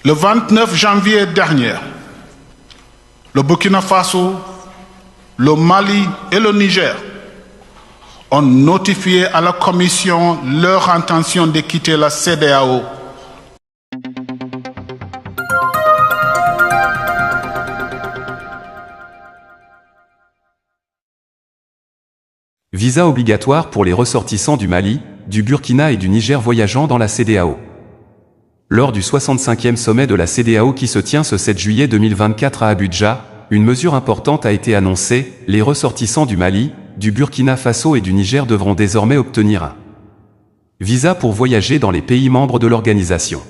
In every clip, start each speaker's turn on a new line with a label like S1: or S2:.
S1: Le 29 janvier dernier, le Burkina Faso, le Mali et le Niger ont notifié à la Commission leur intention de quitter la CEDEAO.
S2: Visa obligatoire pour les ressortissants du Mali, du Burkina et du Niger voyageant dans la CEDEAO. Lors du 65e sommet de la CEDEAO qui se tient ce 7 juillet 2024 à Abuja, une mesure importante a été annoncée, les ressortissants du Mali, du Burkina Faso et du Niger devront désormais obtenir un visa pour voyager dans les pays membres de l'organisation.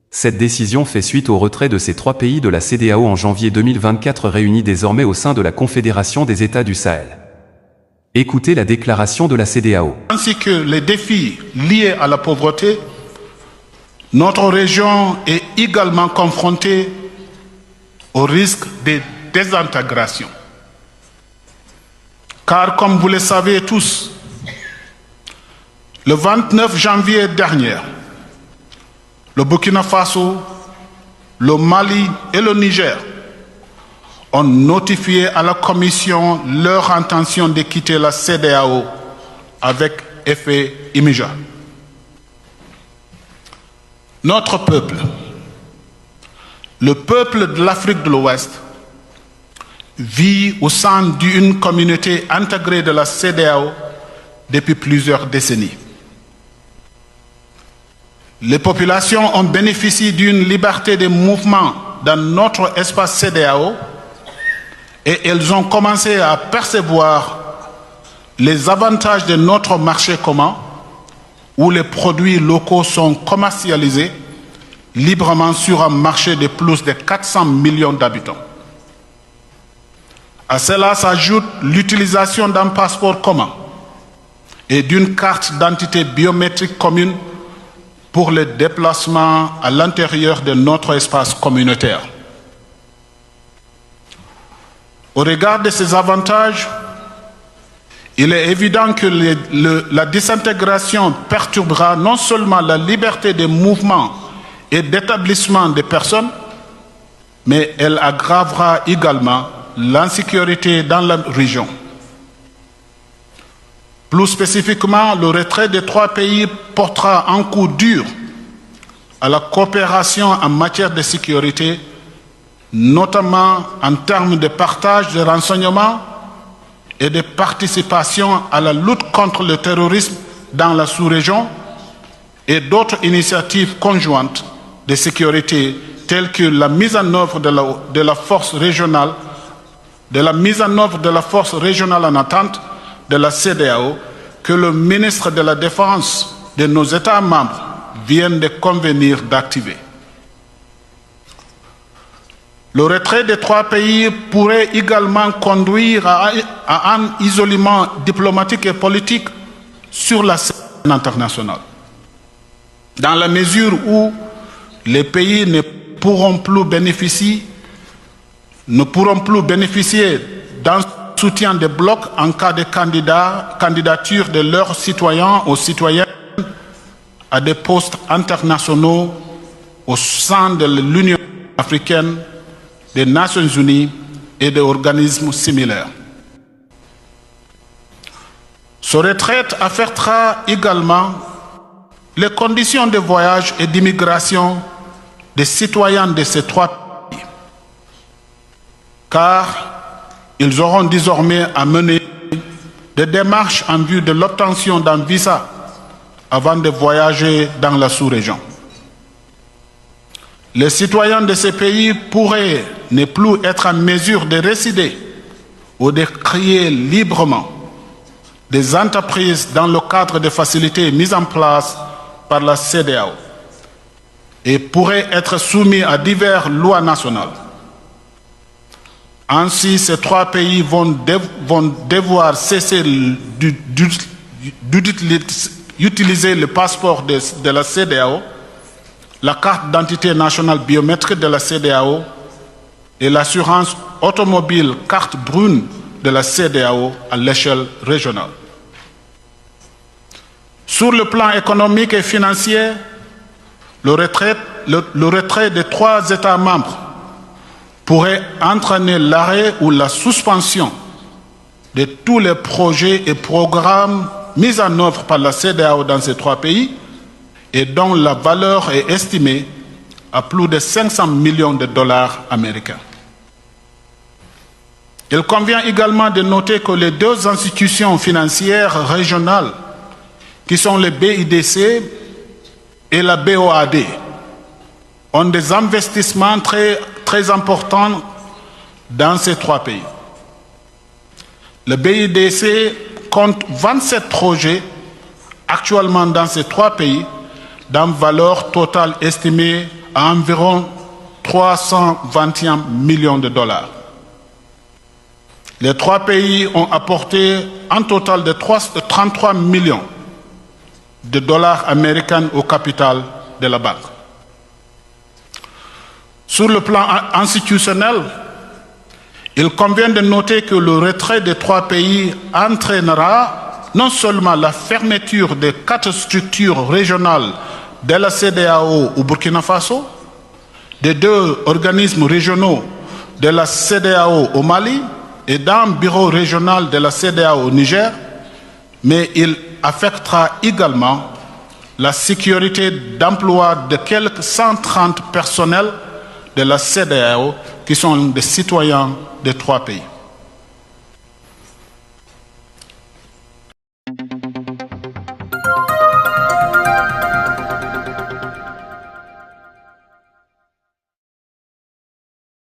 S2: Cette décision fait suite au retrait de ces trois pays de la CEDEAO en janvier 2024 réunis désormais au sein de la Confédération des États du Sahel. Écoutez la déclaration de la CEDEAO.
S1: Ainsi que les défis liés à la pauvreté, notre région est également confrontée au risque de désintégration. Car comme vous le savez tous, le 29 janvier dernier, le Burkina Faso, le Mali et le Niger ont notifié à la Commission leur intention de quitter la CEDEAO avec effet immédiat. Notre peuple, le peuple de l'Afrique de l'Ouest, vit au sein d'une communauté intégrée de la CEDEAO depuis plusieurs décennies. Les populations ont bénéficié d'une liberté de mouvement dans notre espace CEDEAO et elles ont commencé à percevoir les avantages de notre marché commun où les produits locaux sont commercialisés librement sur un marché de plus de 400 millions d'habitants. À cela s'ajoute l'utilisation d'un passeport commun et d'une carte d'identité biométrique commune pour les déplacements à l'intérieur de notre espace communautaire. Au regard de ces avantages, il est évident que la désintégration perturbera non seulement la liberté de mouvement et d'établissement des personnes, mais elle aggravera également l'insécurité dans la région. Plus spécifiquement, le retrait des trois pays portera un coup dur à la coopération en matière de sécurité, notamment en termes de partage de renseignements et de participation à la lutte contre le terrorisme dans la sous-région et d'autres initiatives conjointes de sécurité telles que la mise en œuvre de la force régionale en attente de la CEDEAO que le ministre de la Défense de nos États membres vient de convenir d'activer. Le retrait des trois pays pourrait également conduire à un isolement diplomatique et politique sur la scène internationale, dans la mesure où les pays ne pourront plus bénéficier d'un soutien des blocs en cas de candidature de leurs citoyens ou citoyennes à des postes internationaux au sein de l'Union africaine, des Nations Unies et des organismes similaires. Ce retrait affectera également les conditions de voyage et d'immigration des citoyens de ces trois pays, car ils auront désormais à mener des démarches en vue de l'obtention d'un visa avant de voyager dans la sous-région. Les citoyens de ces pays pourraient ne plus être en mesure de résider ou de créer librement des entreprises dans le cadre des facilités mises en place par la CEDEAO et pourraient être soumis à diverses lois nationales. Ainsi, ces trois pays vont devoir cesser d'utiliser le passeport de la CEDEAO, la carte d'identité nationale biométrique de la CEDEAO et l'assurance automobile carte brune de la CEDEAO à l'échelle régionale. Sur le plan économique et financier, le retrait des 3 États membres pourrait entraîner l'arrêt ou la suspension de tous les projets et programmes mis en œuvre par la CEDEAO dans ces 3 pays et dont la valeur est estimée à plus de 500 millions de dollars américains. Il convient également de noter que les 2 institutions financières régionales, qui sont le BIDC et la BOAD, ont des investissements très importants dans ces 3 pays. Le BIDC compte 27 projets actuellement dans ces 3 pays, d'une valeur totale estimée à environ 321 millions de dollars. Les 3 pays ont apporté un total de 33 millions de dollars américains au capital de la banque. Sur le plan institutionnel, il convient de noter que le retrait des 3 pays entraînera non seulement la fermeture des 4 structures régionales de la CEDEAO au Burkina Faso, des 2 organismes régionaux de la CEDEAO au Mali et d'un bureau régional de la CEDEAO au Niger, mais il affectera également la sécurité d'emploi de quelques 130 personnels de la CEDEAO qui sont des citoyens des 3 pays.